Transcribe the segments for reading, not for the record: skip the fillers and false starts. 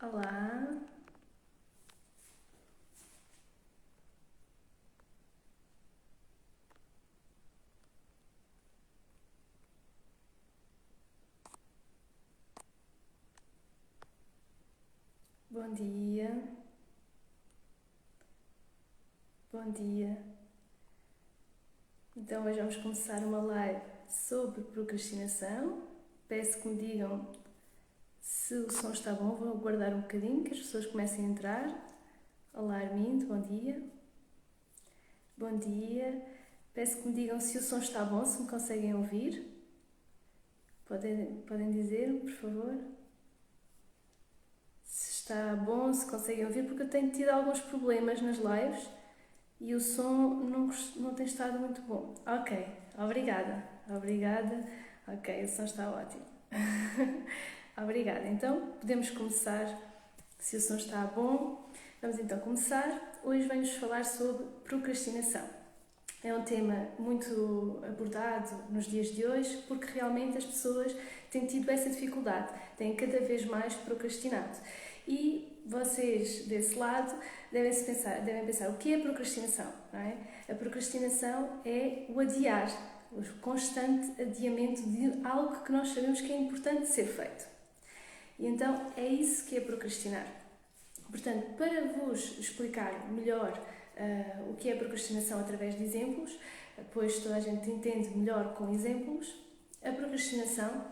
Olá, bom dia, bom dia. Então hoje vamos começar uma live sobre procrastinação. Peço que me digam se o som está bom, vou aguardar um bocadinho que as pessoas comecem a entrar. Olá Armindo, bom dia. Bom dia. Peço que me digam se o som está bom, se me conseguem ouvir. Podem dizer, por favor? Se está bom, se conseguem ouvir, porque eu tenho tido alguns problemas nas lives e o som não tem estado muito bom. Ok, obrigada. Ok, o som está ótimo. Obrigada. Então, podemos começar, se o som está bom. Vamos então começar. Hoje vamos falar sobre procrastinação. É um tema muito abordado nos dias de hoje porque realmente as pessoas têm tido essa dificuldade, têm cada vez mais procrastinado. E vocês, desse lado, devem pensar o que é procrastinação, não é? A procrastinação é o adiar, o constante adiamento de algo que nós sabemos que é importante ser feito. E então é isso que é procrastinar. Portanto, para vos explicar melhor o que é procrastinação através de exemplos, pois toda a gente entende melhor com exemplos, a procrastinação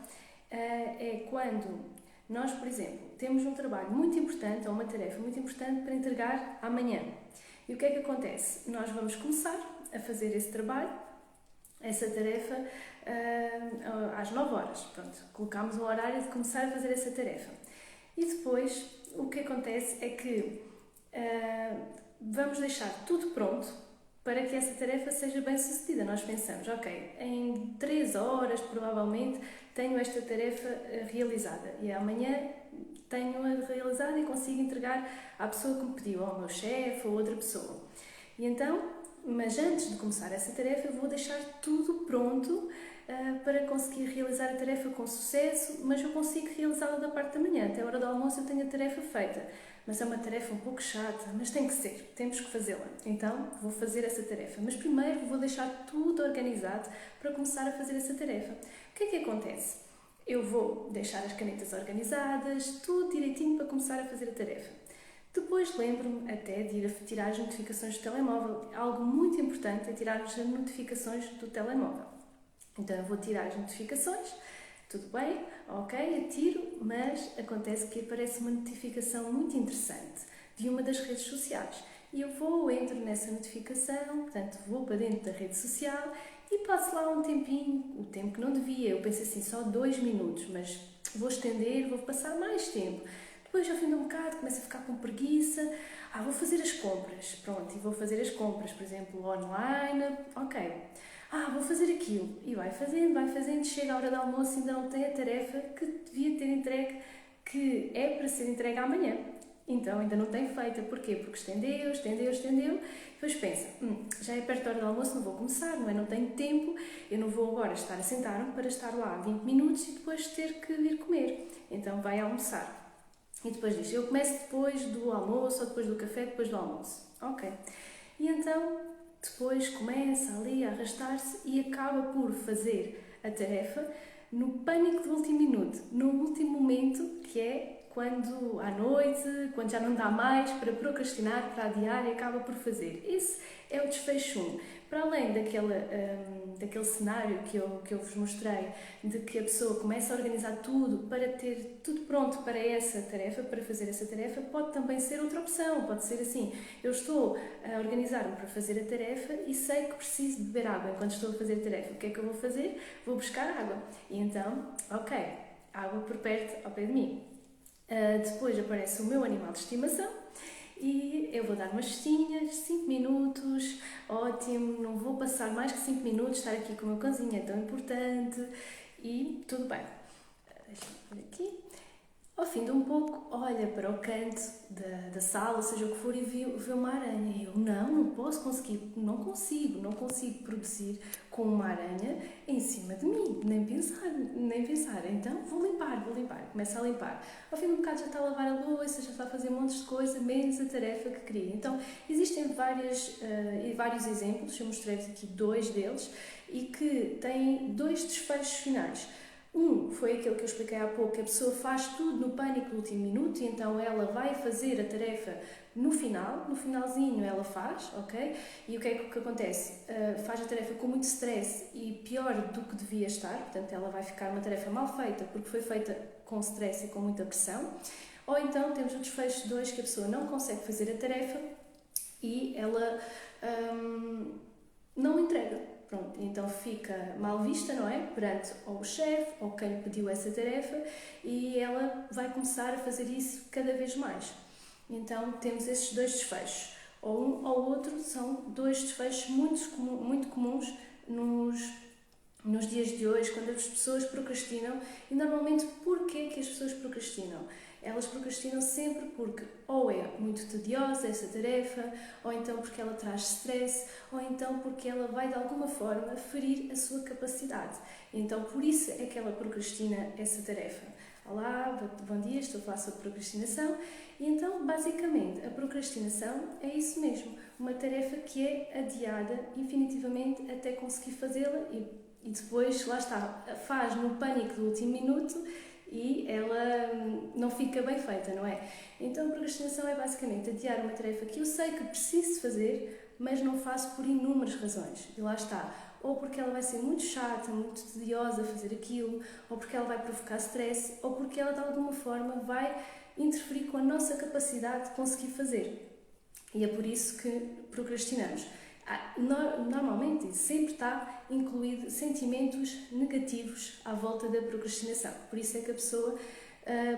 é quando nós, por exemplo, temos um trabalho muito importante ou uma tarefa muito importante para entregar amanhã. E o que é que acontece? Nós vamos começar a fazer esse trabalho, essa tarefa, às 9 horas. Pronto, colocámos um horário de começar a fazer essa tarefa. E depois, o que acontece é que vamos deixar tudo pronto para que essa tarefa seja bem sucedida. Nós pensamos, ok, em 3 horas provavelmente tenho esta tarefa realizada e amanhã tenho-a realizada e consigo entregar à pessoa que me pediu, ao meu chefe ou outra pessoa. E então, mas antes de começar essa tarefa, eu vou deixar tudo pronto para conseguir realizar a tarefa com sucesso, mas eu consigo realizá-la da parte da manhã. Até a hora do almoço eu tenho a tarefa feita. Mas é uma tarefa um pouco chata, mas tem que ser, temos que fazê-la. Então vou fazer essa tarefa. Mas primeiro vou deixar tudo organizado para começar a fazer essa tarefa. O que é que acontece? Eu vou deixar as canetas organizadas, tudo direitinho para começar a fazer a tarefa. Depois lembro-me até de ir tirar as notificações do telemóvel. Algo muito importante é tirar as notificações do telemóvel. Então eu vou tirar as notificações, tudo bem, ok, atiro, mas acontece que aparece uma notificação muito interessante de uma das redes sociais. E eu entro nessa notificação, portanto vou para dentro da rede social e passo lá um tempinho, o tempo que não devia. Eu penso assim, só 2 minutos, mas vou estender, vou passar mais tempo. Depois, ao fim de um bocado, começo a ficar com preguiça. Vou fazer as compras. Pronto, e vou fazer as compras, por exemplo, online. Ok. Vou fazer aquilo. E vai fazendo. Chega a hora do almoço e ainda não tem a tarefa que devia ter entregue, que é para ser entregue amanhã. Então, ainda não tem feita. Porquê? Porque estendeu. Depois pensa, já é perto da hora do almoço, não vou começar, não é? Não tenho tempo. Eu não vou agora estar a sentar-me para estar lá 20 minutos e depois ter que vir comer. Então, vai almoçar. E depois diz, eu começo depois do almoço ou depois do café, depois do almoço. Ok. E então, depois começa ali a arrastar-se e acaba por fazer a tarefa no pânico do último minuto, no último momento, que é quando à noite, quando já não dá mais para procrastinar, para adiar e acaba por fazer. Esse é o desfecho 1. Para além daquele cenário que eu vos mostrei, de que a pessoa começa a organizar tudo para ter tudo pronto para essa tarefa, para fazer essa tarefa, pode também ser outra opção. Pode ser assim, eu estou a organizar-me para fazer a tarefa e sei que preciso de beber água enquanto estou a fazer a tarefa. O que é que eu vou fazer? Vou buscar água. E então, ok, água por perto, ao pé de mim. Depois aparece o meu animal de estimação e eu vou dar umas cestinhas, 5 minutos, ótimo, não vou passar mais que 5 minutos, estar aqui com o meu cãozinho é tão importante e tudo bem. Deixa-me ver aqui. Ao fim de um pouco, olha para o canto da sala, seja o que for, e vê uma aranha. E eu, não posso conseguir, não consigo produzir com uma aranha em cima de mim, nem pensar. Então vou limpar. Começa a limpar. Ao fim de um bocado já está a lavar a louça, já está a fazer montes de coisa, menos a tarefa que queria. Então existem vários exemplos, eu mostrei-vos aqui 2 deles, e que têm 2 desfechos finais. Um foi aquele que eu expliquei há pouco, que a pessoa faz tudo no pânico do último minuto, e então ela vai fazer a tarefa no finalzinho ela faz, ok? E o que é que acontece? Faz a tarefa com muito stress e pior do que devia estar, portanto ela vai ficar uma tarefa mal feita porque foi feita com stress e com muita pressão. Ou então temos o desfecho 2, que a pessoa não consegue fazer a tarefa e ela não entrega. Pronto, então fica mal vista, não é? Perante ou o chefe ou quem lhe pediu essa tarefa, e ela vai começar a fazer isso cada vez mais. Então temos esses 2 desfechos. Ou um ou outro são 2 desfechos muito comuns nos dias de hoje, quando as pessoas procrastinam. E normalmente, porquê que as pessoas procrastinam? Elas procrastinam sempre porque ou é muito tediosa essa tarefa, ou então porque ela traz stress, ou então porque ela vai de alguma forma ferir a sua capacidade. Então por isso é que ela procrastina essa tarefa. Olá, bom dia, estou a falar sobre procrastinação. E então, basicamente, a procrastinação é isso mesmo, uma tarefa que é adiada infinitivamente até conseguir fazê-la, e depois, lá está, faz no pânico do último minuto e ela não fica bem feita, não é? Então a procrastinação é basicamente adiar uma tarefa que eu sei que preciso fazer, mas não faço por inúmeras razões. E lá está, ou porque ela vai ser muito chata, muito tediosa a fazer aquilo, ou porque ela vai provocar stress, ou porque ela de alguma forma vai interferir com a nossa capacidade de conseguir fazer. E é por isso que procrastinamos. Normalmente sempre está incluído sentimentos negativos à volta da procrastinação. Por isso é que a pessoa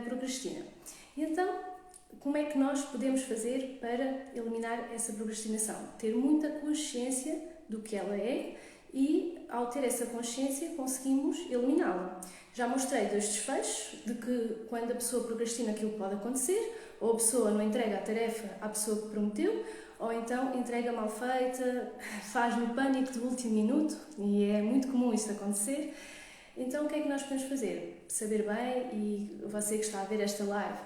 procrastina. E então, como é que nós podemos fazer para eliminar essa procrastinação? Ter muita consciência do que ela é, e ao ter essa consciência conseguimos eliminá-la. Já mostrei 2 desfechos de que quando a pessoa procrastina aquilo pode acontecer, ou a pessoa não entrega a tarefa à pessoa que prometeu, ou então entrega mal feita, faz no pânico do último minuto, e é muito comum isto acontecer. Então o que é que nós podemos fazer? Saber bem, e você que está a ver esta live,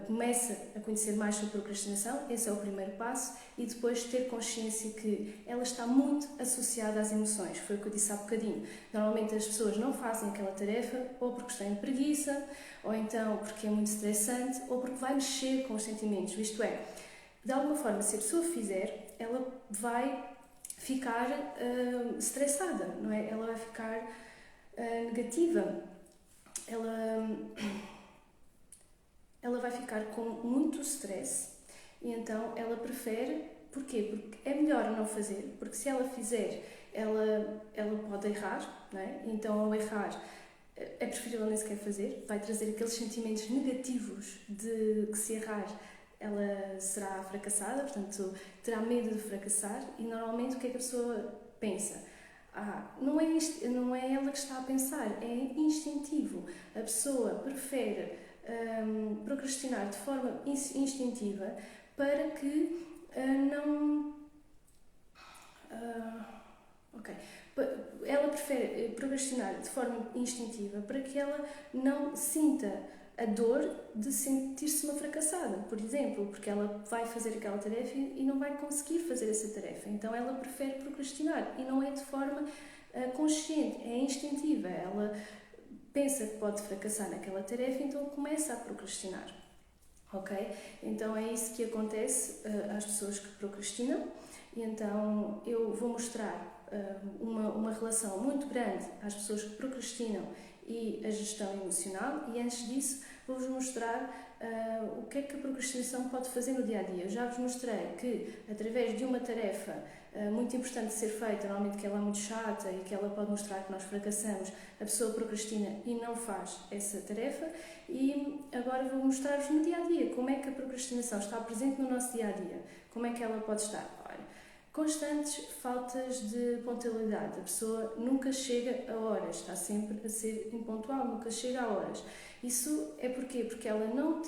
começa a conhecer mais sobre procrastinação, esse é o primeiro passo, e depois ter consciência que ela está muito associada às emoções. Foi o que eu disse há bocadinho. Normalmente as pessoas não fazem aquela tarefa ou porque têm preguiça, ou então porque é muito estressante, ou porque vai mexer com os sentimentos. Isto é, de alguma forma, se a pessoa fizer, ela vai ficar estressada, não é? Ela vai ficar negativa. Ela vai ficar com muito stress, e então ela prefere. Porquê? Porque é melhor não fazer, porque se ela fizer, ela pode errar, não é? Então ao errar é preferível nem sequer fazer, vai trazer aqueles sentimentos negativos de que se errar ela será fracassada, portanto terá medo de fracassar. E normalmente o que é que a pessoa pensa? Não é ela que está a pensar, é instintivo. A pessoa prefere procrastinar de forma instintiva para que não... Ela prefere procrastinar de forma instintiva para que ela não sinta a dor de sentir-se uma fracassada, por exemplo, porque ela vai fazer aquela tarefa e não vai conseguir fazer essa tarefa. Então ela prefere procrastinar, e não é de forma consciente, é instintiva. Ela pensa que pode fracassar naquela tarefa, então começa a procrastinar. Ok? Então é isso que acontece às pessoas que procrastinam. E então eu vou mostrar uma relação muito grande às pessoas que procrastinam e a gestão emocional, e antes disso vou-vos mostrar o que é que a procrastinação pode fazer no dia-a-dia. Eu já vos mostrei que através de uma tarefa muito importante de ser feita, normalmente que ela é muito chata e que ela pode mostrar que nós fracassamos, a pessoa procrastina e não faz essa tarefa. E agora vou mostrar-vos no dia-a-dia como é que a procrastinação está presente no nosso dia-a-dia, como é que ela pode estar. Olha, Constantes faltas de pontualidade. A pessoa nunca chega a horas, está sempre a ser impontual, nunca chega a horas. Isso é porquê? Porque ela não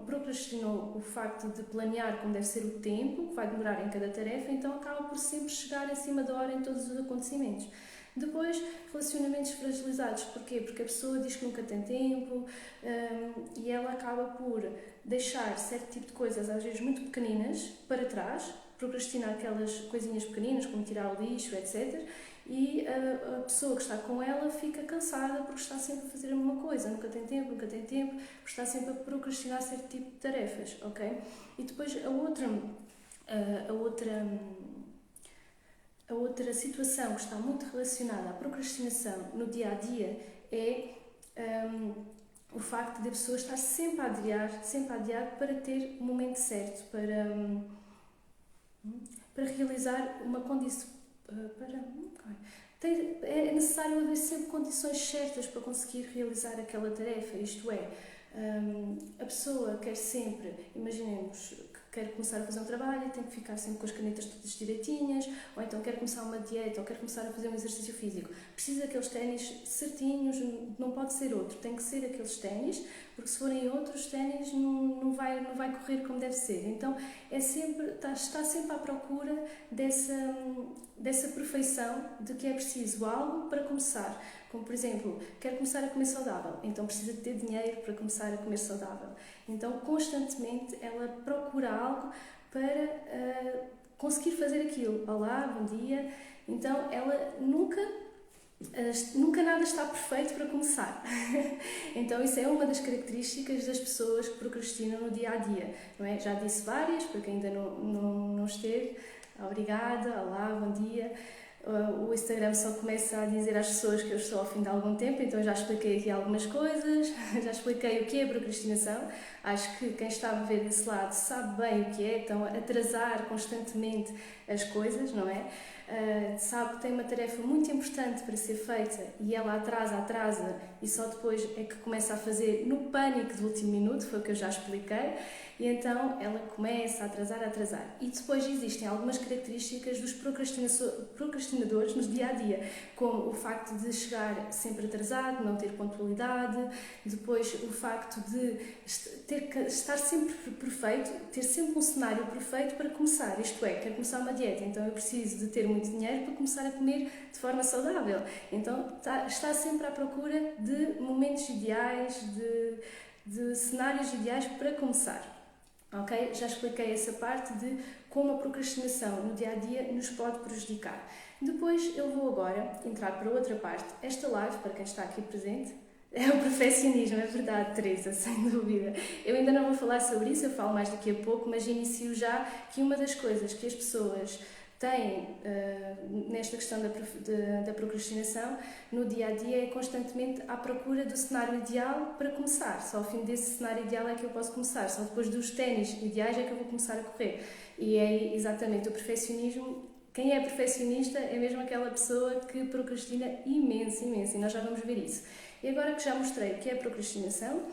procrastinou o facto de planear como deve ser o tempo que vai demorar em cada tarefa, então acaba por sempre chegar acima da hora em todos os acontecimentos. Depois, relacionamentos fragilizados. Porquê? Porque a pessoa diz que nunca tem tempo, e ela acaba por deixar certo tipo de coisas, às vezes muito pequeninas, para trás, procrastinar aquelas coisinhas pequeninas, como tirar o lixo, etc. E a pessoa que está com ela fica cansada porque está sempre a fazer a mesma coisa, nunca tem tempo, porque está sempre a procrastinar certo tipo de tarefas, ok? E depois a outra situação que está muito relacionada à procrastinação no dia a dia é o facto de a pessoa estar sempre a adiar para ter o momento certo, para realizar uma condição. É necessário haver sempre condições certas para conseguir realizar aquela tarefa, isto é, a pessoa quer sempre, imaginemos que quer começar a fazer um trabalho e tem que ficar sempre com as canetas todas direitinhas, ou então quer começar uma dieta, ou quer começar a fazer um exercício físico. Precisa daqueles ténis certinhos, não pode ser outro, tem que ser aqueles ténis, porque se forem outros ténis não vai correr como deve ser. Então está sempre à procura dessa perfeição de que é preciso algo para começar. Como, por exemplo, quer começar a comer saudável, então precisa de ter dinheiro para começar a comer saudável. Então, constantemente, ela procura algo para conseguir fazer aquilo. Olá, bom dia. Então, ela nunca nada está perfeito para começar. Então, isso é uma das características das pessoas que procrastinam no dia a dia, não é? Já disse várias, para quem ainda não esteve. Obrigada, olá, bom dia. O Instagram só começa a dizer às pessoas que eu estou ao fim de algum tempo, então já expliquei aqui algumas coisas, já expliquei o que é procrastinação. Acho que quem está a ver desse lado sabe bem o que é, então atrasar constantemente as coisas, não é? Sabe que tem uma tarefa muito importante para ser feita e ela atrasa e só depois é que começa a fazer no pânico do último minuto, foi o que eu já expliquei. E então ela começa a atrasar. E depois existem algumas características dos procrastinadores no dia a dia, como o facto de chegar sempre atrasado, não ter pontualidade, depois o facto de estar sempre perfeito, ter sempre um cenário perfeito para começar. Isto é, quero começar uma dieta, então eu preciso de ter muito dinheiro para começar a comer de forma saudável. Então está sempre à procura de momentos ideais, de cenários ideais para começar. Ok? Já expliquei essa parte de como a procrastinação no dia-a-dia nos pode prejudicar. Depois eu vou agora entrar para outra parte. Esta live, para quem está aqui presente, é o perfeccionismo, é verdade, Teresa, sem dúvida. Eu ainda não vou falar sobre isso, eu falo mais daqui a pouco, mas inicio já que uma das coisas que as pessoas têm nesta questão da procrastinação no dia-a-dia é constantemente à procura do cenário ideal para começar. Só ao fim desse cenário ideal é que eu posso começar, só depois dos ténis ideais é que eu vou começar a correr. E é exatamente o perfeccionismo. Quem é perfeccionista é mesmo aquela pessoa que procrastina imenso, e nós já vamos ver isso. E agora que já mostrei o que é procrastinação,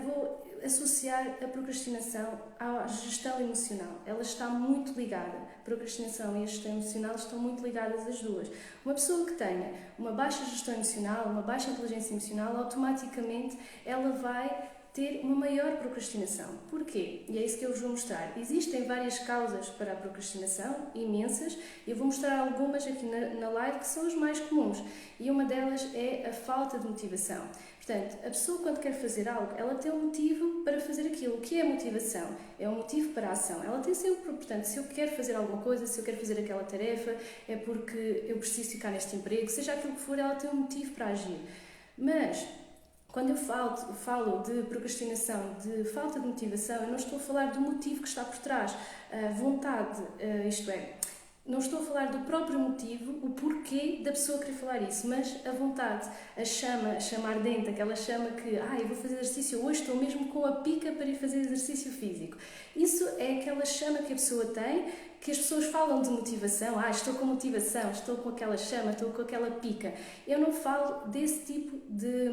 vou associar a procrastinação à gestão emocional. Ela está muito ligada. A procrastinação e a gestão emocional estão muito ligadas as duas. Uma pessoa que tenha uma baixa gestão emocional, uma baixa inteligência emocional, automaticamente ela vai ter uma maior procrastinação. Porquê? E é isso que eu vos vou mostrar. Existem várias causas para a procrastinação, imensas, e eu vou mostrar algumas aqui na live que são as mais comuns. E uma delas é a falta de motivação. Portanto, a pessoa quando quer fazer algo, ela tem um motivo para fazer aquilo. O que é a motivação? É um motivo para a ação. Ela tem sempre, portanto, se eu quero fazer alguma coisa, se eu quero fazer aquela tarefa, é porque eu preciso ficar neste emprego, seja aquilo que for, ela tem um motivo para agir. Mas quando eu falo de procrastinação, de falta de motivação, eu não estou a falar do motivo que está por trás, a vontade, isto é, não estou a falar do próprio motivo, o porquê da pessoa querer falar isso, mas a vontade, a chama ardente, aquela chama que, eu vou fazer exercício, hoje estou mesmo com a pica para ir fazer exercício físico. Isso é aquela chama que a pessoa tem, que as pessoas falam de motivação, estou com motivação, estou com aquela chama, estou com aquela pica. Eu não falo desse tipo de...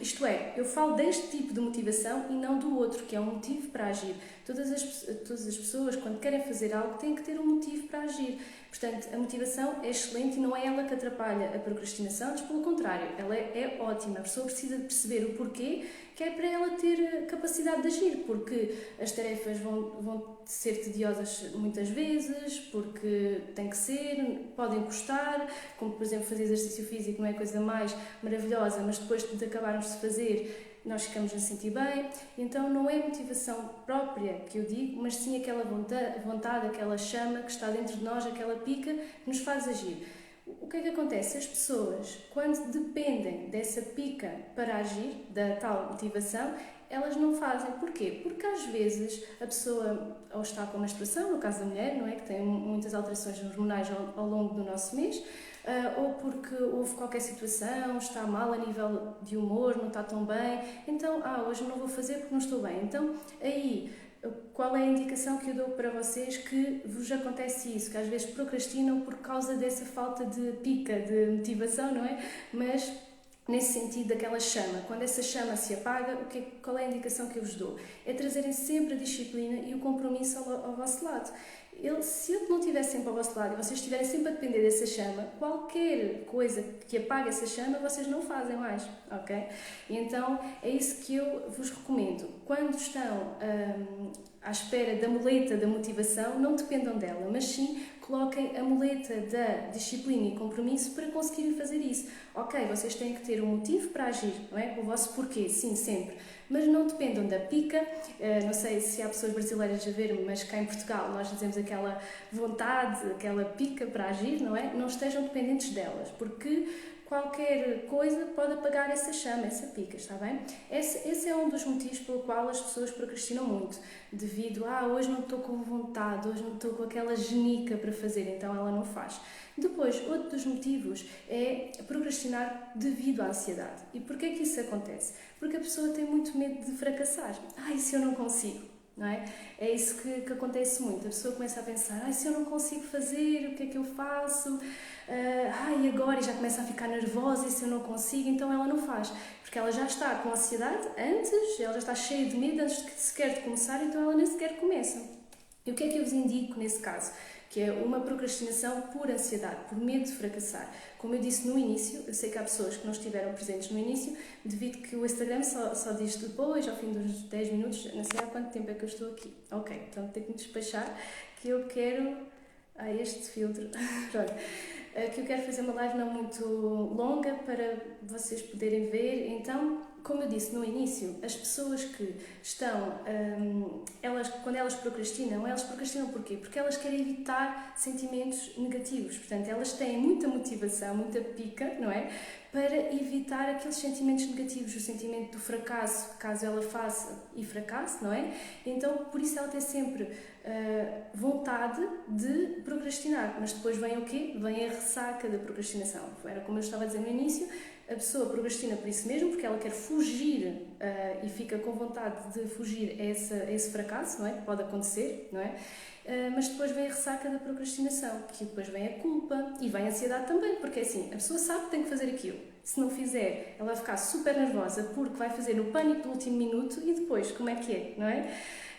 Isto é, eu falo deste tipo de motivação e não do outro, que é um motivo para agir. Todas as pessoas, quando querem fazer algo, têm que ter um motivo para agir. Portanto, a motivação é excelente e não é ela que atrapalha a procrastinação, mas pelo contrário, ela é ótima. A pessoa precisa de perceber o porquê, que é para ela ter capacidade de agir, porque as tarefas vão ser tediosas muitas vezes, porque tem que ser, podem custar, como por exemplo fazer exercício físico não é coisa mais maravilhosa, mas depois de acabarmos de fazer nós ficamos a sentir bem, então não é motivação própria que eu digo, mas sim aquela vontade, aquela chama que está dentro de nós, aquela pica que nos faz agir. O que é que acontece? As pessoas, quando dependem dessa pica para agir, da tal motivação, elas não fazem. Porquê? Porque às vezes a pessoa ou está com menstruação, no caso da mulher, não é? Que tem muitas alterações hormonais ao longo do nosso mês, ou porque houve qualquer situação, está mal a nível de humor, não está tão bem, então, hoje não vou fazer porque não estou bem. Então, aí, qual é a indicação que eu dou para vocês que vos acontece isso, que às vezes procrastinam por causa dessa falta de pica, de motivação, não é? Mas nesse sentido daquela chama, quando essa chama se apaga, qual é a indicação que eu vos dou? É trazerem sempre a disciplina e o compromisso ao vosso lado. Se eu não estiver sempre ao vosso lado e vocês estiverem sempre a depender dessa chama, qualquer coisa que apague essa chama, vocês não fazem mais, ok? E então é isso que eu vos recomendo. Quando estão à espera da muleta da motivação, não dependam dela, mas sim coloquem a muleta da disciplina e compromisso para conseguirem fazer isso. Ok, vocês têm que ter um motivo para agir, não é? O vosso porquê, sim, sempre. Mas não dependam da pica, não sei se há pessoas brasileiras a ver, mas cá em Portugal nós dizemos aquela vontade, aquela pica para agir, não é? Não estejam dependentes delas, porque qualquer coisa pode apagar essa chama, essa pica, está bem? Esse é um dos motivos pelo qual as pessoas procrastinam muito, devido hoje não estou com vontade, hoje não estou com aquela genica para fazer, então ela não faz. Depois, outro dos motivos é procrastinar devido à ansiedade. E porquê que isso acontece? Porque a pessoa tem muito medo de fracassar. E se eu não consigo? Não é? É isso que acontece muito. A pessoa começa a pensar, se eu não consigo fazer, o que é que eu faço? E agora? E já começa a ficar nervosa, e se eu não consigo? Então ela não faz. Porque ela já está com ansiedade antes, ela já está cheia de medo antes sequer de começar, então ela nem sequer começa. E o que é que eu vos indico nesse caso? Que é uma procrastinação por ansiedade, por medo de fracassar. Como eu disse no início, eu sei que há pessoas que não estiveram presentes no início, devido que o Instagram só diz depois, ao fim dos 10 minutos, não sei há quanto tempo é que eu estou aqui. Ok, então tenho que me despachar, que eu quero... este filtro... Pronto. Que eu quero fazer uma live não muito longa para vocês poderem ver. Então, como eu disse no início, as pessoas que estão, quando elas procrastinam porquê? Porque elas querem evitar sentimentos negativos. Portanto, elas têm muita motivação, muita pica, não é? Para evitar aqueles sentimentos negativos, o sentimento do fracasso, caso ela faça e fracasse, não é? Então, por isso ela tem sempre vontade de procrastinar, mas depois vem o quê? Vem a ressaca da procrastinação. Era como eu estava a dizer no início, a pessoa procrastina por isso mesmo, porque ela quer fugir e fica com vontade de fugir a esse fracasso, não é? Que pode acontecer, não é? Mas depois vem a ressaca da procrastinação, que depois vem a culpa e vem a ansiedade também, porque é assim, a pessoa sabe que tem que fazer aquilo. Se não fizer, ela vai ficar super nervosa porque vai fazer no pânico do último minuto e depois, como é que é, não é?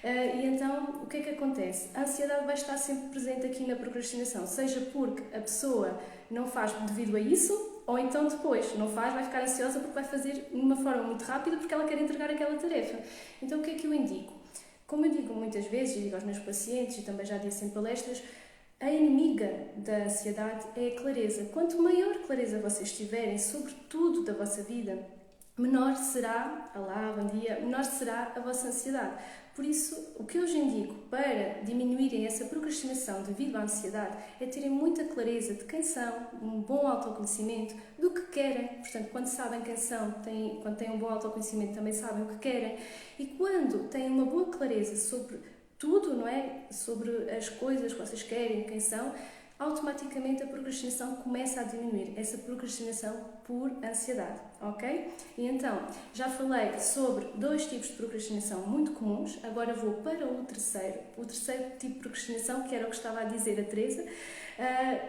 E então, o que é que acontece? A ansiedade vai estar sempre presente aqui na procrastinação, seja porque a pessoa não faz devido a isso, ou então depois não faz, vai ficar ansiosa porque vai fazer de uma forma muito rápida porque ela quer entregar aquela tarefa. Então, o que é que eu indico? Como eu digo muitas vezes, e digo aos meus pacientes, e também já disse em palestras, a inimiga da ansiedade é a clareza. Quanto maior clareza vocês tiverem sobre tudo da vossa vida, menor será, bom dia, menor será a vossa ansiedade. Por isso, o que eu vos indico para diminuírem essa procrastinação devido à ansiedade é terem muita clareza de quem são, um bom autoconhecimento, do que querem. Portanto, quando sabem quem são, quando têm um bom autoconhecimento, também sabem o que querem. E quando têm uma boa clareza sobre tudo, não é? Sobre as coisas que vocês querem, quem são, automaticamente a procrastinação começa a diminuir, essa procrastinação por ansiedade, ok? E então, já falei sobre 2 tipos de procrastinação muito comuns, agora vou para o terceiro tipo de procrastinação, que era o que estava a dizer a Teresa,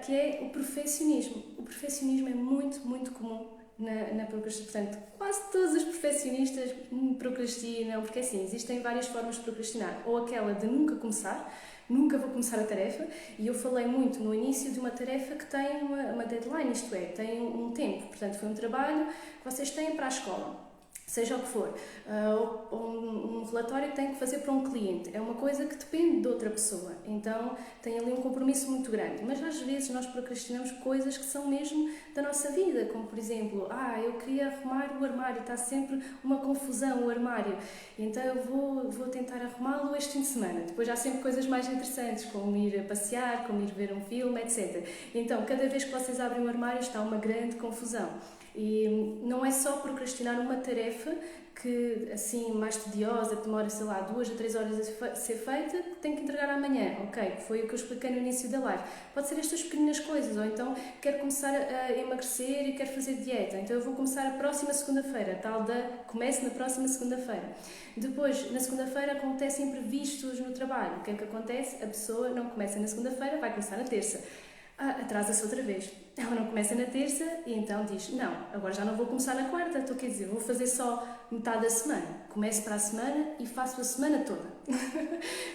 que é o perfeccionismo. O perfeccionismo é muito, muito comum na procrastinação. Portanto, quase todos os perfeccionistas procrastinam, porque assim, existem várias formas de procrastinar, ou aquela de nunca começar, nunca vou começar a tarefa, e eu falei muito no início de uma tarefa que tem uma deadline, isto é, tem um tempo, portanto foi um trabalho que vocês têm para a escola, seja o que for, ou um relatório que têm que fazer para um cliente, é uma coisa que depende de outra pessoa, então tem ali um compromisso muito grande, mas às vezes nós procrastinamos coisas que são mesmo da nossa vida, como por exemplo, eu queria arrumar o armário, está sempre uma confusão o armário, então eu vou tentar arrumá-lo este fim de semana, depois há sempre coisas mais interessantes, como ir a passear, como ir ver um filme, etc. Então, cada vez que vocês abrem o armário está uma grande confusão. E não é só procrastinar uma tarefa que, assim, mais tediosa, que demora, sei lá, 2 a 3 horas a ser feita, que tem que entregar amanhã, ok? Que foi o que eu expliquei no início da live. Pode ser estas pequenas coisas, ou então quero começar a emagrecer e quero fazer dieta, então eu vou começar a próxima segunda-feira, comece na próxima segunda-feira. Depois, na segunda-feira, acontecem imprevistos no trabalho. O que é que acontece? A pessoa não começa na segunda-feira, vai começar na terça. Atrasa-se outra vez. Ela não começa na terça e então diz, não, agora já não vou começar na quarta, então quer dizer, vou fazer só metade da semana. Começo para a semana e faço a semana toda.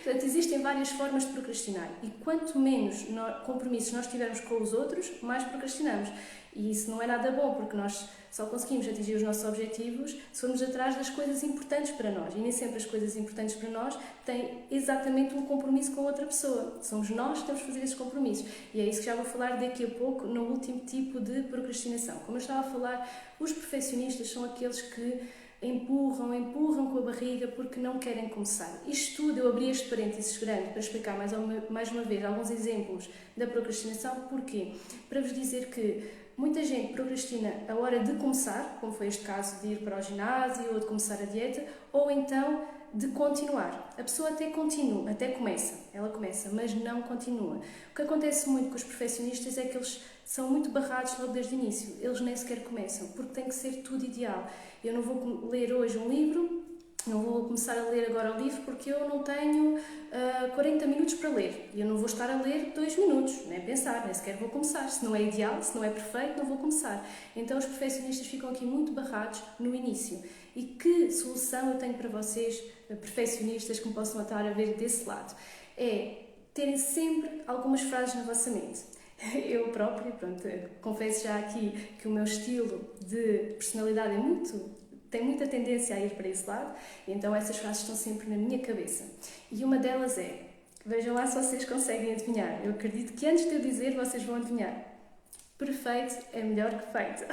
Portanto, existem várias formas de procrastinar e quanto menos compromissos nós tivermos com os outros, mais procrastinamos. E isso não é nada bom, porque nós só conseguimos atingir os nossos objetivos se formos atrás das coisas importantes para nós. E nem sempre as coisas importantes para nós têm exatamente um compromisso com outra pessoa. Somos nós que temos que fazer esses compromissos. E é isso que já vou falar daqui a pouco no último tipo de procrastinação. Como eu estava a falar, os perfeccionistas são aqueles que empurram com a barriga porque não querem começar. Isto tudo, eu abri este parênteses grande para explicar mais uma vez alguns exemplos da procrastinação. Porquê? Para vos dizer que muita gente procrastina a hora de começar, como foi este caso de ir para o ginásio ou de começar a dieta, ou então de continuar. A pessoa até começa, ela começa, mas não continua. O que acontece muito com os perfeccionistas é que eles são muito barrados logo desde o início, eles nem sequer começam, porque tem que ser tudo ideal. Eu não vou ler hoje um livro, não vou começar a ler agora o livro porque eu não tenho 40 minutos para ler. E eu não vou estar a ler 2 minutos, nem pensar, nem sequer vou começar. Se não é ideal, se não é perfeito, não vou começar. Então os perfeccionistas ficam aqui muito barrados no início. E que solução eu tenho para vocês, perfeccionistas, que me possam estar a ver desse lado? É terem sempre algumas frases na vossa mente. Eu própria, confesso já aqui que o meu estilo de personalidade tem muita tendência a ir para esse lado, e então essas frases estão sempre na minha cabeça. E uma delas é, vejam lá se vocês conseguem adivinhar, eu acredito que antes de eu dizer vocês vão adivinhar. Perfeito é melhor que feito.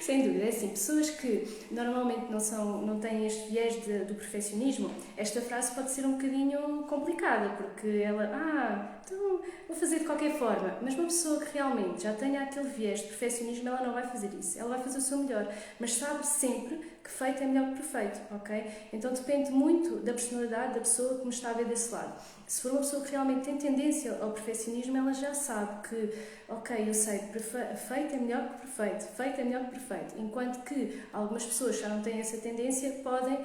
Sem dúvida, é assim, pessoas que normalmente não têm este viés do perfeccionismo, esta frase pode ser um bocadinho complicada, porque ela, então vou fazer de qualquer forma, mas uma pessoa que realmente já tenha aquele viés de perfeccionismo, ela não vai fazer isso, ela vai fazer o seu melhor, mas sabe sempre que feito é melhor que perfeito, ok? Então depende muito da personalidade da pessoa que me está a ver desse lado. Se for uma pessoa que realmente tem tendência ao perfeccionismo, ela já sabe que, ok, eu sei, feito é melhor que perfeito, feito é melhor que perfeito. Enquanto que algumas pessoas já não têm essa tendência, podem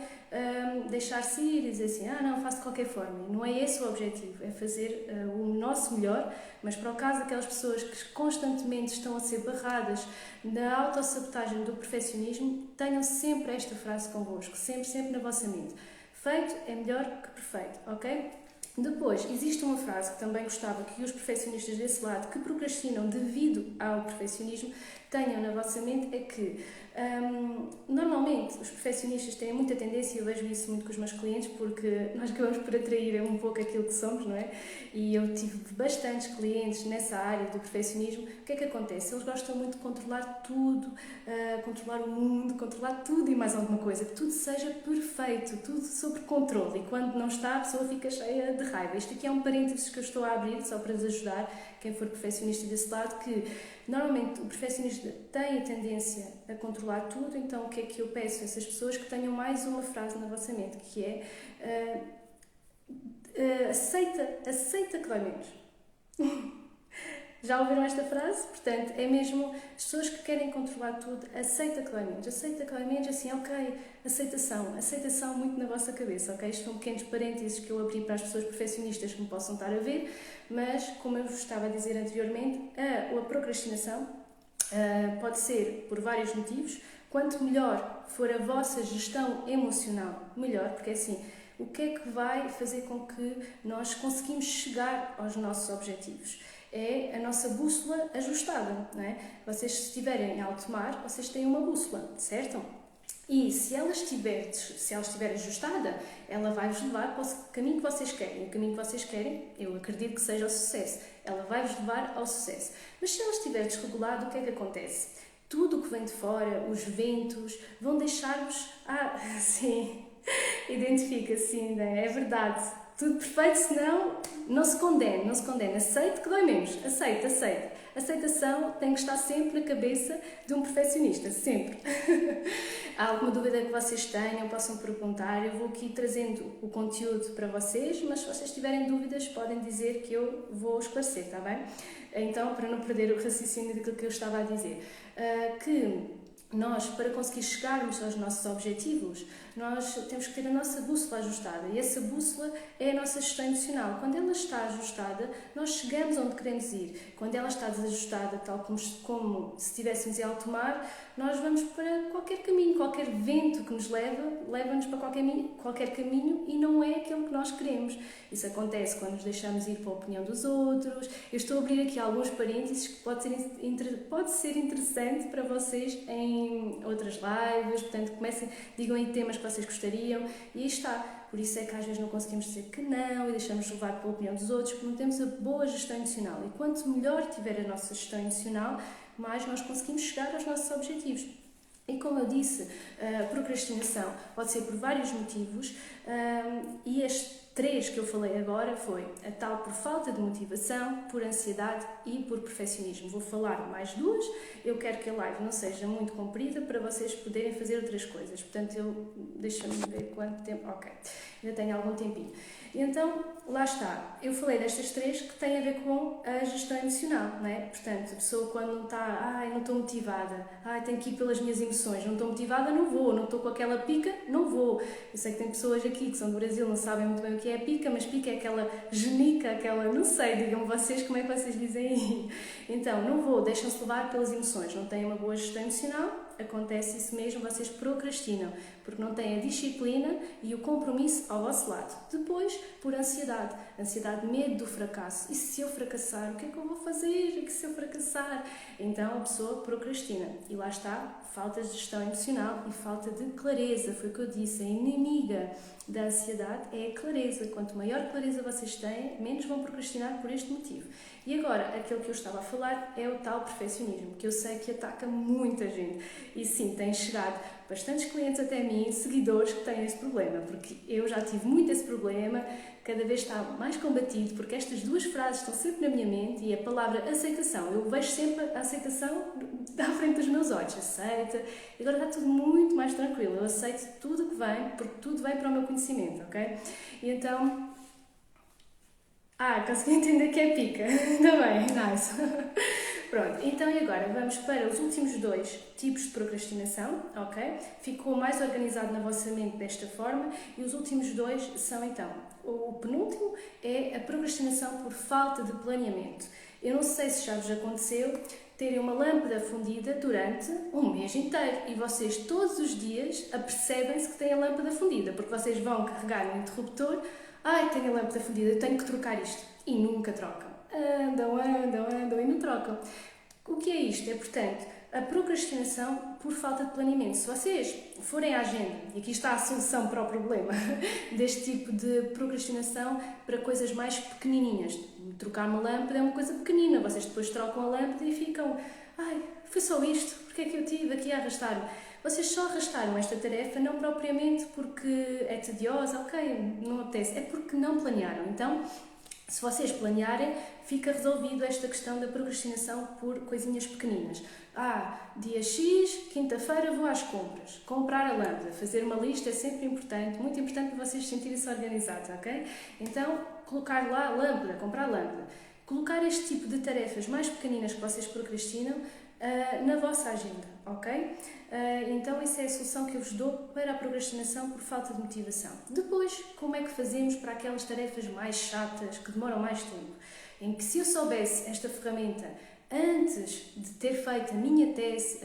deixar-se ir e dizer assim, não, faço de qualquer forma. E não é esse o objetivo, é fazer o nosso melhor, mas para o caso daquelas pessoas que constantemente estão a ser barradas na autossabotagem do perfeccionismo, tenham sempre esta frase convosco, sempre na vossa mente. Feito é melhor que perfeito, ok? Depois, existe uma frase que também gostava que os perfeccionistas desse lado, que procrastinam devido ao perfeccionismo, tenham na vossa mente, é que normalmente os perfeccionistas têm muita tendência, eu vejo isso muito com os meus clientes, porque nós acabamos por atrair um pouco aquilo que somos, não é? E eu tive bastantes clientes nessa área do perfeccionismo. O que é que acontece? Eles gostam muito de controlar tudo, controlar o mundo, controlar tudo e mais alguma coisa, que tudo seja perfeito, tudo sob controle, e quando não está, a pessoa fica cheia de raiva. Isto aqui é um parênteses que eu estou a abrir, só para vos ajudar, quem for perfeccionista desse lado, que normalmente o perfeccionista tem a tendência a controlar tudo, então o que é que eu peço a essas pessoas? Que tenham mais uma frase na vossa mente, que é aceita que dói menos. Já ouviram esta frase? Portanto, é mesmo as pessoas que querem controlar tudo, aceita que dói menos, assim, ok, aceitação muito na vossa cabeça, ok? Isto são pequenos parênteses que eu abri para as pessoas perfeccionistas que me possam estar a ver, mas, como eu vos estava a dizer anteriormente, a procrastinação pode ser por vários motivos. Quanto melhor for a vossa gestão emocional, melhor, porque assim, o que é que vai fazer com que nós conseguimos chegar aos nossos objetivos? É a nossa bússola ajustada, não é? Vocês, se estiverem em alto mar, vocês têm uma bússola, certo? E se ela estiver ajustada, ela vai-vos levar para o caminho que vocês querem. O caminho que vocês querem, eu acredito que seja o sucesso. Ela vai-vos levar ao sucesso. Mas se ela estiver desregulada, o que é que acontece? Tudo o que vem de fora, os ventos, vão deixar-vos... sim, identifica, sim, é verdade. Tudo perfeito, senão não se condene. Aceite que dói menos. Aceite. Aceitação tem que estar sempre na cabeça de um perfeccionista, sempre. Há alguma dúvida que vocês tenham, possam perguntar. Eu vou aqui trazendo o conteúdo para vocês, mas se vocês tiverem dúvidas, podem dizer que eu vou esclarecer, está bem? Então, para não perder o raciocínio daquilo que eu estava a dizer, que nós, para conseguir chegarmos aos nossos objetivos, nós temos que ter a nossa bússola ajustada, e essa bússola é a nossa gestão emocional. Quando ela está ajustada, nós chegamos onde queremos ir. Quando ela está desajustada, tal como se estivéssemos em alto mar, nós vamos para qualquer caminho, qualquer vento que nos leva-nos para qualquer caminho e não é aquele que nós queremos. Isso acontece quando nos deixamos ir para a opinião dos outros. Eu estou a abrir aqui alguns parênteses que pode ser interessante para vocês em outras lives, portanto, digam aí temas que vocês gostariam, e aí está. Por isso é que às vezes não conseguimos dizer que não e deixamos levar pela opinião dos outros, porque não temos a boa gestão emocional. E quanto melhor tiver a nossa gestão emocional, mais nós conseguimos chegar aos nossos objetivos. E como eu disse, a procrastinação pode ser por vários motivos, e estes 3 que eu falei agora foi a tal por falta de motivação, por ansiedade e por perfeccionismo. Vou falar mais 2, eu quero que a live não seja muito comprida para vocês poderem fazer outras coisas. Portanto, deixa-me ver quanto tempo... Ok, ainda tenho algum tempinho. Então, lá está. Eu falei destas 3 que têm a ver com a gestão emocional, não é? Portanto, a pessoa quando não está, não estou motivada, tenho que ir pelas minhas emoções, não estou motivada, não vou, não estou com aquela pica, não vou. Eu sei que tem pessoas aqui que são do Brasil, não sabem muito bem o que é pica, mas pica é aquela genica, não sei, digam vocês como é que vocês dizem aí. Então, não vou, deixam-se levar pelas emoções, não têm uma boa gestão emocional, acontece isso mesmo, vocês procrastinam, porque não têm a disciplina e o compromisso ao vosso lado. Depois, por ansiedade, medo do fracasso. E se eu fracassar, o que é que eu vou fazer? E se eu fracassar? Então a pessoa procrastina. E lá está, falta de gestão emocional e falta de clareza. Foi o que eu disse, a inimiga da ansiedade é a clareza. Quanto maior clareza vocês têm, menos vão procrastinar por este motivo. E agora, aquilo que eu estava a falar é o tal perfeccionismo, que eu sei que ataca muita gente. E sim, tem chegado bastantes clientes até mim, seguidores que têm esse problema, porque eu já tive muito esse problema, cada vez está mais combatido, porque estas 2 frases estão sempre na minha mente, e a palavra aceitação, eu vejo sempre a aceitação à frente dos meus olhos, aceita, e agora está tudo muito mais tranquilo, eu aceito tudo o que vem, porque tudo vem para o meu conhecimento, ok? E então... consegui entender que é pica. Ainda bem, nice. Pronto, então e agora vamos para os últimos 2 tipos de procrastinação, ok? Ficou mais organizado na vossa mente desta forma, e os últimos 2 são então, o penúltimo é a procrastinação por falta de planeamento. Eu não sei se já vos aconteceu terem uma lâmpada fundida durante um mês inteiro e vocês todos os dias apercebem-se que têm a lâmpada fundida, porque vocês vão carregar no interruptor, tenho a lâmpada fundida, eu tenho que trocar isto, e nunca trocam. Andam e não trocam. O que é isto? É, portanto, a procrastinação por falta de planeamento. Se vocês forem à agenda, e aqui está a solução para o problema deste tipo de procrastinação para coisas mais pequenininhas. Trocar uma lâmpada é uma coisa pequenina, vocês depois trocam a lâmpada e ficam, foi só isto, porque é que eu tive aqui a arrastar-me? Vocês só arrastaram esta tarefa não propriamente porque é tediosa, ok, não apetece, é porque não planearam. Então, se vocês planearem, fica resolvido esta questão da procrastinação por coisinhas pequeninas. Dia X, quinta-feira vou às compras. Comprar a lâmpada, fazer uma lista é sempre importante, muito importante para vocês sentirem-se organizados, ok? Então, colocar lá a lâmpada, comprar a lâmpada. colocar este tipo de tarefas mais pequeninas que vocês procrastinam na vossa agenda, ok? Então, essa é a solução que eu vos dou para a procrastinação por falta de motivação. Depois, como é que fazemos para aquelas tarefas mais chatas, que demoram mais tempo? Em que, se eu soubesse esta ferramenta antes de ter feito a minha tese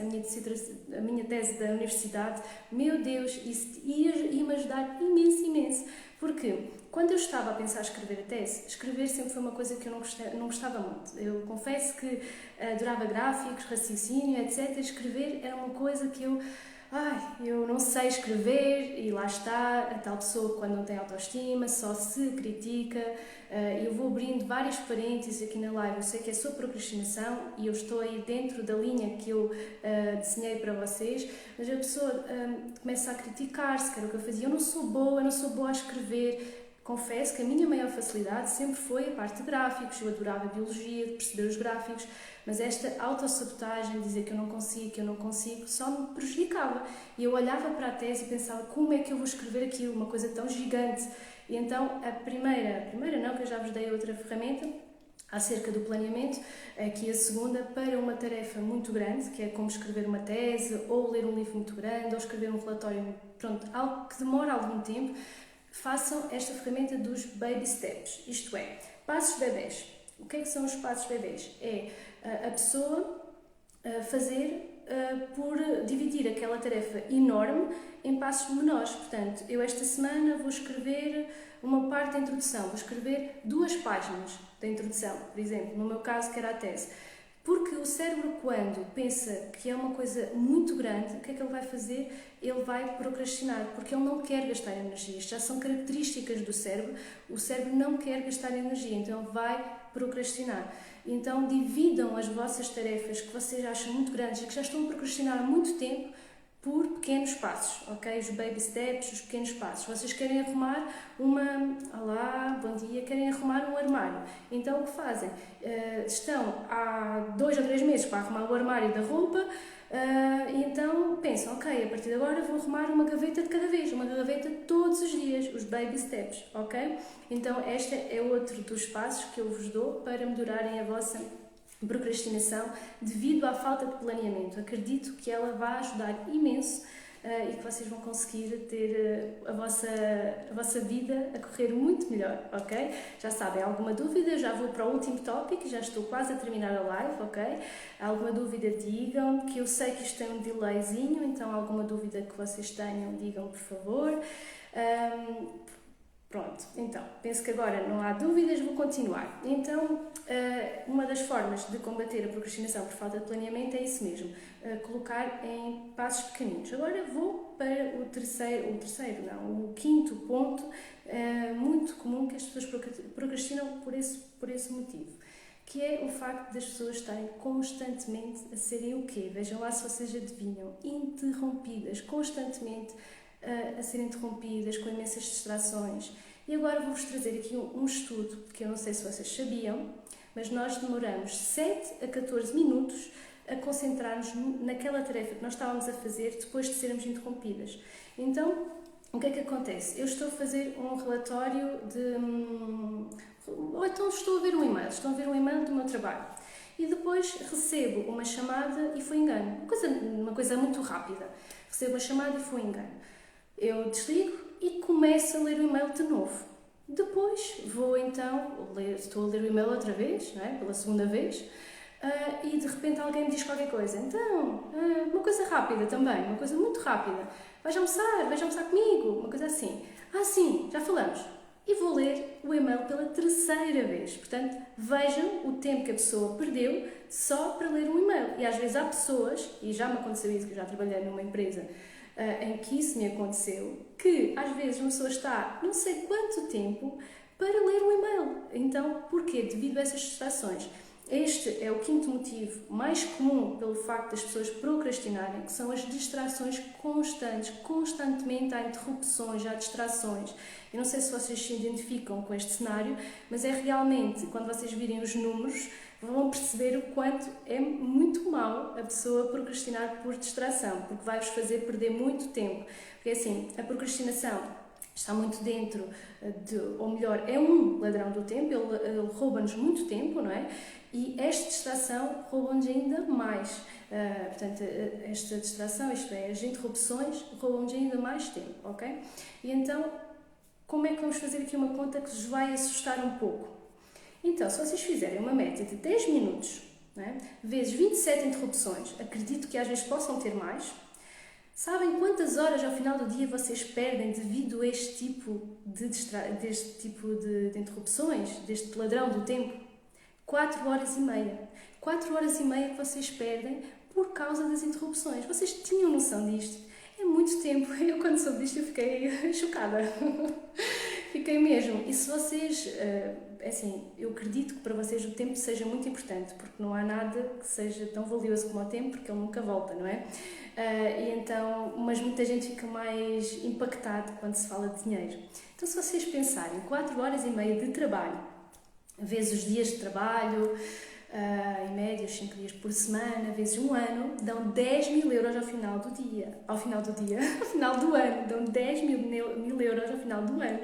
da universidade, meu Deus, isso ia-me ajudar imenso. Porque quando eu estava a pensar escrever a tese, escrever sempre foi uma coisa que eu não gostava muito. Eu confesso que adorava gráficos, raciocínio, etc. Escrever era uma coisa que eu não sei escrever, e lá está a tal pessoa que, quando não tem autoestima, só se critica. Eu vou abrindo vários parênteses aqui na live. Eu sei que é só procrastinação e eu estou aí dentro da linha que eu desenhei para vocês, mas a pessoa começa a criticar-se, que era o que eu fazia. Eu não sou boa a escrever. Confesso que a minha maior facilidade sempre foi a parte de gráficos. Eu adorava a biologia, de perceber os gráficos, mas esta autossabotagem, dizer que eu não consigo, só me prejudicava. E eu olhava para a tese e pensava, como é que eu vou escrever aquilo, uma coisa tão gigante? E então, a primeira não, que eu já vos dei outra ferramenta acerca do planeamento, aqui a segunda, para uma tarefa muito grande, que é como escrever uma tese, ou ler um livro muito grande, ou escrever um relatório, pronto, algo que demora algum tempo. Façam esta ferramenta dos baby steps, isto é, passos bebés. O que é que são os passos bebés? É a pessoa fazer por dividir aquela tarefa enorme em passos menores. Portanto, eu esta semana vou escrever uma parte da introdução, vou escrever 2 páginas da introdução, por exemplo, no meu caso, que era a tese. Porque o cérebro, quando pensa que é uma coisa muito grande, o que é que ele vai fazer? Ele vai procrastinar, porque ele não quer gastar energia. Isto já são características do cérebro. O cérebro não quer gastar energia, então ele vai procrastinar. Então, dividam as vossas tarefas que vocês acham muito grandes e que já estão a procrastinar há muito tempo por pequenos passos, ok? Os baby steps, os pequenos passos. Vocês querem arrumar Olá, bom dia, querem arrumar um armário. Então, o que fazem? Estão há 2 ou 3 meses para arrumar o armário da roupa, e então pensam, ok, a partir de agora vou arrumar uma gaveta de cada vez, uma gaveta todos os dias, os baby steps, ok? Então, este é outro dos passos que eu vos dou para melhorarem a vossa procrastinação devido à falta de planeamento. Acredito que ela vai ajudar imenso e que vocês vão conseguir ter a vossa vida a correr muito melhor, ok? Já sabem, alguma dúvida? Já vou para o último tópico, já estou quase a terminar a live, ok? Alguma dúvida, digam, que eu sei que isto tem um delayzinho, então alguma dúvida que vocês tenham, digam, por favor. Pronto, então, penso que agora não há dúvidas, vou continuar. Então, uma das formas de combater a procrastinação por falta de planeamento é isso mesmo, colocar em passos pequeninos. Agora vou para o quinto ponto, muito comum, que as pessoas procrastinam por esse motivo, que é o facto das pessoas estarem constantemente a serem o quê? Vejam lá se vocês adivinham, interrompidas, constantemente a serem interrompidas com imensas distrações. E agora vou-vos trazer aqui um estudo que eu não sei se vocês sabiam, mas nós demoramos 7 a 14 minutos a concentrar-nos naquela tarefa que nós estávamos a fazer depois de sermos interrompidas. Então, o que é que acontece? Eu estou a fazer um relatório ou então estou a ver um e-mail do meu trabalho. E depois recebo uma chamada e foi engano. Uma coisa muito rápida. Recebo uma chamada e foi engano. Eu desligo e começo a ler o e-mail de novo. Depois vou então, estou a ler o e-mail outra vez, não é? Pela segunda vez, e de repente alguém me diz qualquer coisa. Então, uma coisa rápida também, uma coisa muito rápida. Vais almoçar comigo, uma coisa assim. Sim, já falamos. E vou ler o e-mail pela 3ª vez. Portanto, vejam o tempo que a pessoa perdeu só para ler um e-mail. E às vezes há pessoas, e já me aconteceu isso, que eu já trabalhei numa empresa em que isso me aconteceu, que às vezes uma pessoa está não sei quanto tempo para ler um e-mail. Então, porquê? Devido a essas distrações. Este é o quinto motivo mais comum pelo facto das pessoas procrastinarem, que são as distrações constantes. Constantemente há interrupções, há distrações. Eu não sei se vocês se identificam com este cenário, mas é realmente, quando vocês virem os números, vão perceber o quanto é muito mau a pessoa procrastinar por distração, porque vai-vos fazer perder muito tempo. Porque assim, a procrastinação está muito dentro ou melhor, é um ladrão do tempo, ele rouba-nos muito tempo, não é? E esta distração rouba-nos ainda mais. Portanto, esta distração, isto é, as interrupções, roubam-nos ainda mais tempo, ok? E então, como é que vamos fazer aqui uma conta que vos vai assustar um pouco? Então, se vocês fizerem uma média de 10 minutos, né, vezes 27 interrupções, acredito que às vezes possam ter mais. Sabem quantas horas ao final do dia vocês perdem devido a este tipo de interrupções, deste ladrão do tempo? 4 horas e meia. 4 horas e meia que vocês perdem por causa das interrupções. Vocês tinham noção disto? É muito tempo. Eu, quando soube disto, eu fiquei chocada. Fiquei mesmo. E se vocês... assim, eu acredito que para vocês o tempo seja muito importante, porque não há nada que seja tão valioso como o tempo, porque ele nunca volta, não é? E então, mas muita gente fica mais impactado quando se fala de dinheiro. Então, se vocês pensarem 4 horas e meia de trabalho, vezes os dias de trabalho, em média 5 dias por semana, vezes um ano, dão 10 mil euros ao final do dia. Ao final do ano, dão 10 mil euros ao final do ano.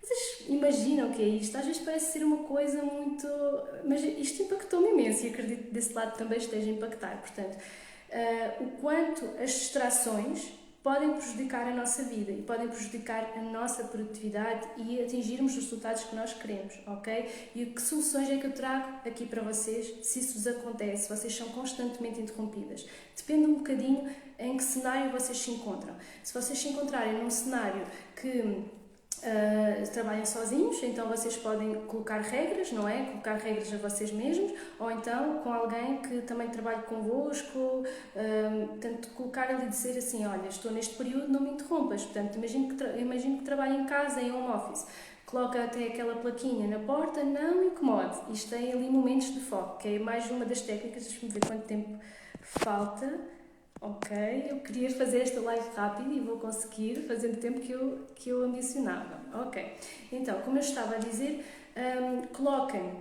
Vocês imaginam o que é isto? Às vezes parece ser uma coisa muito... Mas isto impactou-me imenso e acredito que desse lado também esteja a impactar. Portanto, o quanto as distrações podem prejudicar a nossa vida e podem prejudicar a nossa produtividade e atingirmos os resultados que nós queremos, ok? E que soluções é que eu trago aqui para vocês se isso vos acontece, vocês são constantemente interrompidas? Depende um bocadinho em que cenário vocês se encontram. Se vocês se encontrarem num cenário que trabalham sozinhos, então vocês podem colocar regras, não é? Colocar regras a vocês mesmos, ou então com alguém que também trabalhe convosco, portanto, colocar ali e dizer assim, olha, estou neste período, não me interrompas, portanto, imagino que trabalhe em casa, em home office, coloca até aquela plaquinha na porta, não incomode, isto tem ali momentos de foco, que é mais uma das técnicas, deixa-me ver quanto tempo falta. Ok, eu queria fazer esta live rápida e vou conseguir fazer o tempo que eu ambicionava. Ok, então, como eu estava a dizer, coloquem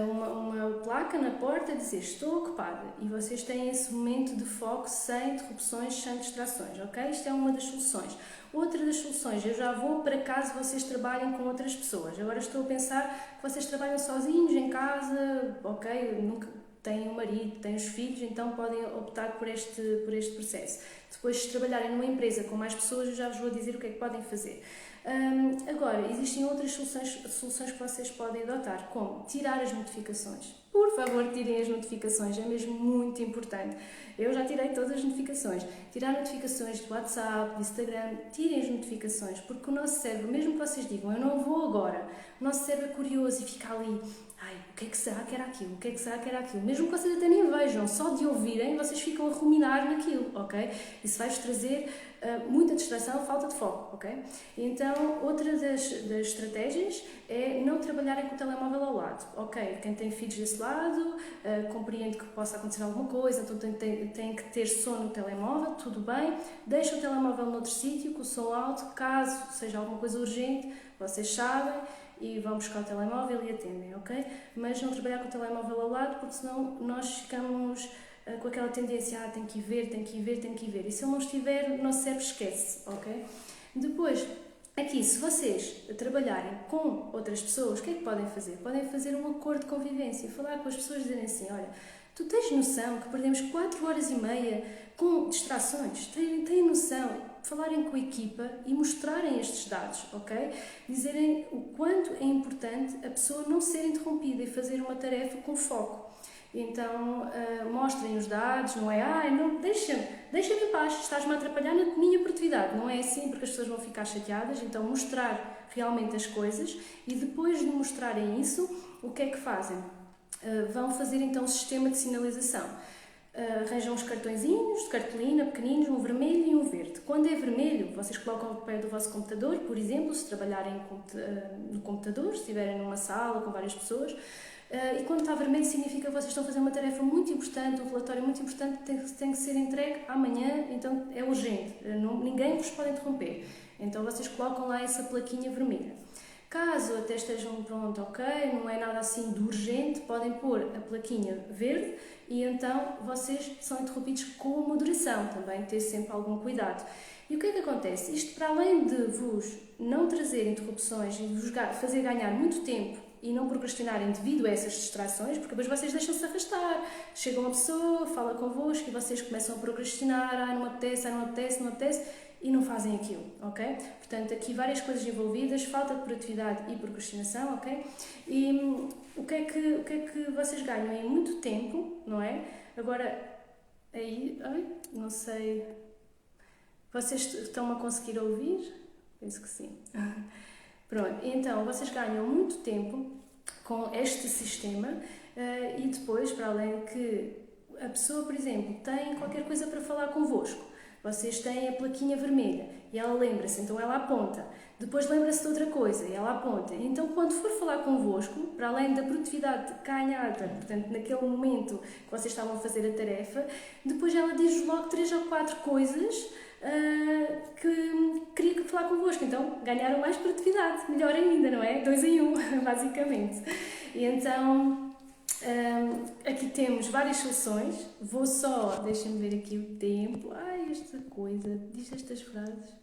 uma placa na porta a dizer estou ocupada e vocês têm esse momento de foco sem interrupções, sem distrações, ok? Isto é uma das soluções. Outra das soluções, eu já vou para caso vocês trabalhem com outras pessoas. Agora estou a pensar que vocês trabalham sozinhos em casa, ok? Nunca têm um marido, têm os filhos, então podem optar por este processo. Depois, se trabalharem numa empresa com mais pessoas, eu já vos vou dizer o que é que podem fazer. Agora, existem outras soluções que vocês podem adotar, como tirar as notificações. Por favor, tirem as notificações, é mesmo muito importante. Eu já tirei todas as notificações. Tirar notificações do WhatsApp, do Instagram, tirem as notificações, porque o nosso cérebro, mesmo que vocês digam, eu não vou agora, o nosso cérebro é curioso e fica ali, ai, o que é que será que era aquilo? O que é que será que era aquilo? Mesmo que vocês até nem vejam, só de ouvirem, vocês ficam a ruminar naquilo, ok? Isso vai-vos trazer muita distração, falta de foco, ok? Então, outra das estratégias é não trabalharem com o telemóvel ao lado, ok? Quem tem filhos desse lado, compreende que possa acontecer alguma coisa, então tem que ter som no telemóvel, tudo bem, deixa o telemóvel noutro sítio, com o som alto, caso seja alguma coisa urgente, vocês sabem, e vão buscar o telemóvel e atendem, ok? Mas não trabalhar com o telemóvel ao lado, porque senão nós ficamos com aquela tendência, tem que ir ver, tem que ir ver, tem que ir ver. E se ele não estiver, o nosso cérebro esquece, ok? Depois, aqui, se vocês trabalharem com outras pessoas, o que é que podem fazer? Podem fazer um acordo de convivência, falar com as pessoas e dizerem assim, olha, tu tens noção que perdemos 4 horas e meia com distrações? Têm noção? Falarem com a equipa e mostrarem estes dados, ok? Dizerem o quanto é importante a pessoa não ser interrompida e fazer uma tarefa com foco. Então, mostrem os dados, não é? Não, deixa-me em paz, estás-me a atrapalhar na minha produtividade. Não é assim, porque as pessoas vão ficar chateadas. Então, mostrar realmente as coisas e depois de mostrarem isso, o que é que fazem? Vão fazer então um sistema de sinalização. Arranjam uns cartõezinhos de cartolina pequeninos, um vermelho e um verde. Quando é vermelho, vocês colocam ao pé do vosso computador, por exemplo, se trabalharem no computador, se estiverem numa sala com várias pessoas, e quando está vermelho significa que vocês estão a fazer uma tarefa muito importante, um relatório muito importante que tem que ser entregue amanhã, então é urgente, ninguém vos pode interromper. Então vocês colocam lá essa plaquinha vermelha. Caso até estejam pronto, ok, não é nada assim de urgente, podem pôr a plaquinha verde e então vocês são interrompidos com moderação, também ter sempre algum cuidado. E o que é que acontece? Isto, para além de vos não trazer interrupções e vos fazer ganhar muito tempo e não procrastinarem devido a essas distrações, porque depois vocês deixam-se arrastar. Chega uma pessoa, fala convosco e vocês começam a procrastinar, não apetece, não apetece, não apetece, e não fazem aquilo, ok? Portanto, aqui várias coisas envolvidas, falta de produtividade e procrastinação, ok? E o que é que vocês ganham? Em muito tempo, não é? Agora, aí, não sei, vocês estão a conseguir ouvir? Penso que sim. Pronto, então vocês ganham muito tempo com este sistema e depois, para além que a pessoa, por exemplo, tem qualquer coisa para falar convosco, vocês têm a plaquinha vermelha e ela lembra-se, então ela aponta. Depois lembra-se de outra coisa e ela aponta. Então, quando for falar convosco, para além da produtividade ganhada, portanto, naquele momento que vocês estavam a fazer a tarefa, depois ela diz logo 3 ou 4 coisas que queria falar convosco, então ganharam mais produtividade, melhor ainda, não é? 2 em 1, basicamente. E então, aqui temos várias soluções, vou só, deixem-me ver aqui o tempo, esta coisa, diz estas frases.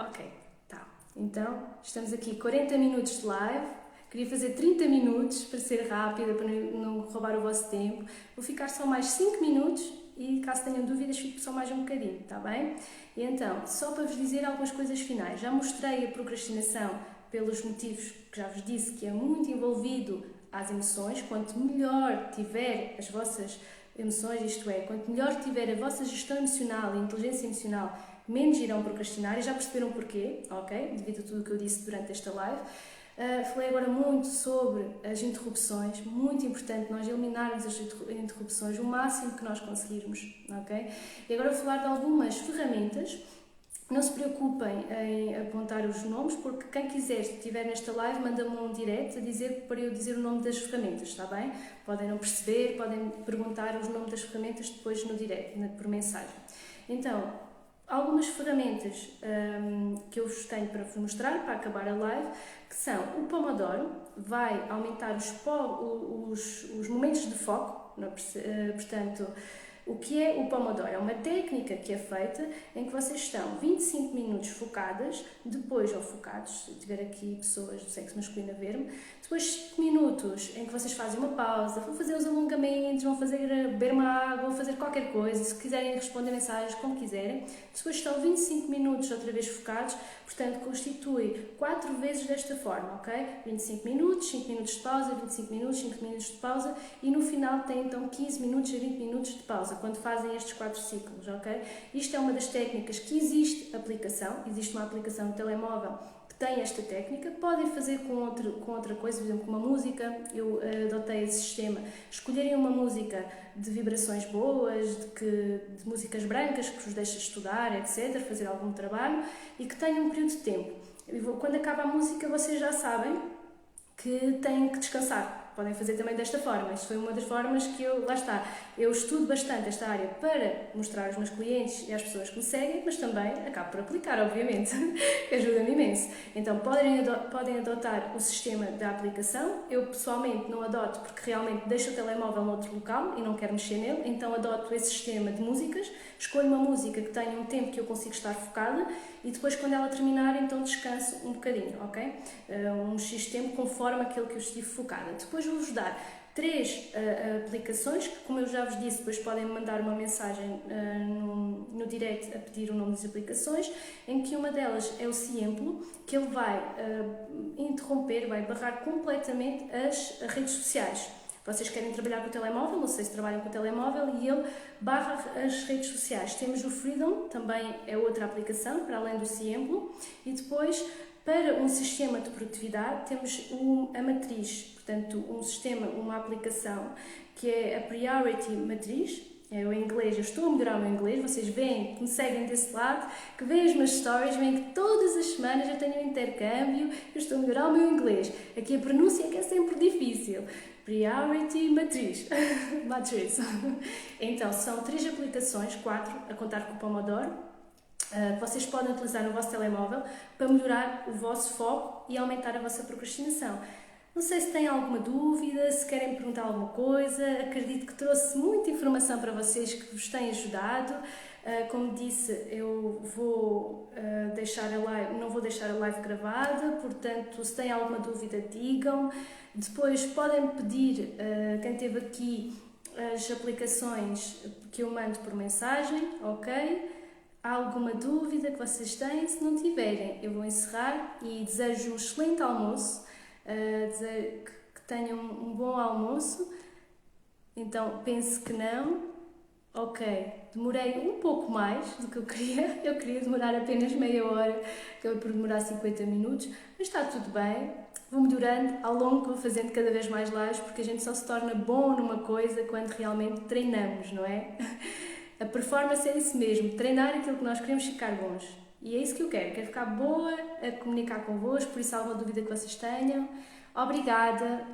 Ok, tá, então, estamos aqui 40 minutos de live, queria fazer 30 minutos para ser rápida, para não roubar o vosso tempo, vou ficar só mais 5 minutos e caso tenham dúvidas fico só mais um bocadinho, está bem? E então, só para vos dizer algumas coisas finais, já mostrei a procrastinação pelos motivos que já vos disse, que é muito envolvido às emoções. Quanto melhor tiver as vossas emoções, isto é, quanto melhor tiver a vossa gestão emocional e inteligência emocional, menos irão procrastinar, e já perceberam porquê, ok? Devido a tudo o que eu disse durante esta live. Falei agora muito sobre as interrupções, muito importante nós eliminarmos as interrupções o máximo que nós conseguirmos, ok? E agora vou falar de algumas ferramentas. Não se preocupem em apontar os nomes, porque quem quiser, se estiver nesta live, manda-me um direct a dizer para eu dizer o nome das ferramentas, está bem? Podem não perceber, podem perguntar os nomes das ferramentas depois no direct, por mensagem. Então, algumas ferramentas que eu vos tenho para vos mostrar, para acabar a live, que são o Pomodoro, vai aumentar os momentos de foco, portanto, o que é o Pomodoro? É uma técnica que é feita em que vocês estão 25 minutos focadas, depois, ou focados, se tiver aqui pessoas do sexo masculino a ver-me, depois 5 minutos em que vocês fazem uma pausa, vão fazer os alongamentos, vão beber uma água, vão fazer qualquer coisa, se quiserem responder mensagens, como quiserem. Depois estão 25 minutos outra vez focados, portanto constitui 4 vezes desta forma, ok? 25 minutos, 5 minutos de pausa, 25 minutos, 5 minutos de pausa e no final tem então 15 minutos a 20 minutos de pausa, quando fazem estes 4 ciclos, ok? Isto é uma das técnicas que existe aplicação, existe uma aplicação no telemóvel que tem esta técnica, podem fazer com outra coisa, por exemplo, com uma música. Eu adotei esse sistema, escolherem uma música de vibrações boas, de músicas brancas que vos deixa estudar, etc., fazer algum trabalho e que tenham um período de tempo. Quando acaba a música, vocês já sabem que têm que descansar. Podem fazer também desta forma. Isto foi uma das formas que lá está, eu estudo bastante esta área para mostrar aos meus clientes e às pessoas que me seguem, mas também acabo por aplicar, obviamente, que ajuda-me imenso. Então podem adotar o sistema da aplicação. Eu pessoalmente não adoto porque realmente deixo o telemóvel noutro local e não quero mexer nele, então adoto esse sistema de músicas, escolho uma música que tenha um tempo que eu consigo estar focada e depois quando ela terminar, então descanso um bocadinho, ok? Um X tempo conforme aquilo que eu estive focada. Depois vou-vos dar 3 aplicações que, como eu já vos disse, depois podem mandar uma mensagem no direct a pedir o nome das aplicações, em que uma delas é o Ciemplo, que ele vai interromper, vai barrar completamente as redes sociais. Vocês querem trabalhar com o telemóvel, não sei se trabalham com o telemóvel, e ele barra as redes sociais. Temos o Freedom, também é outra aplicação, para além do Ciemplo, e depois, para um sistema de produtividade, temos a Matriz, portanto, um sistema, uma aplicação que é a Priority Matriz, é o inglês, eu estou a melhorar o meu inglês, vocês veem, que me seguem desse lado, que veem as minhas stories, veem que todas as semanas eu tenho um intercâmbio, eu estou a melhorar o meu inglês. Aqui a pronúncia é que é sempre difícil. Priority Matriz. Matriz. Então, são 3 aplicações, 4, a contar com o Pomodoro, que vocês podem utilizar no vosso telemóvel para melhorar o vosso foco e aumentar a vossa procrastinação. Não sei se têm alguma dúvida, se querem perguntar alguma coisa, acredito que trouxe muita informação para vocês que vos tem ajudado. Como disse, eu vou deixar a live, não vou deixar a live gravada, portanto, se têm alguma dúvida, digam. Depois podem pedir, quem teve aqui, as aplicações que eu mando por mensagem, ok? Há alguma dúvida que vocês têm? Se não tiverem, eu vou encerrar e desejo um excelente almoço, que tenham um bom almoço. Então, penso que não. Ok, demorei um pouco mais do que eu queria demorar apenas meia hora, acabei por demorar 50 minutos, mas está tudo bem, vou melhorando, ao longo vou fazendo cada vez mais lives, porque a gente só se torna bom numa coisa quando realmente treinamos, não é? A performance é isso mesmo, treinar aquilo que nós queremos ficar bons. E é isso que eu quero ficar boa a comunicar convosco, por isso há alguma dúvida que vocês tenham. Obrigada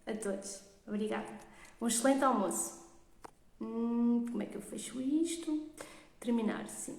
a todos. Obrigada. Um excelente almoço. Como é que eu fecho isto? Terminar, sim.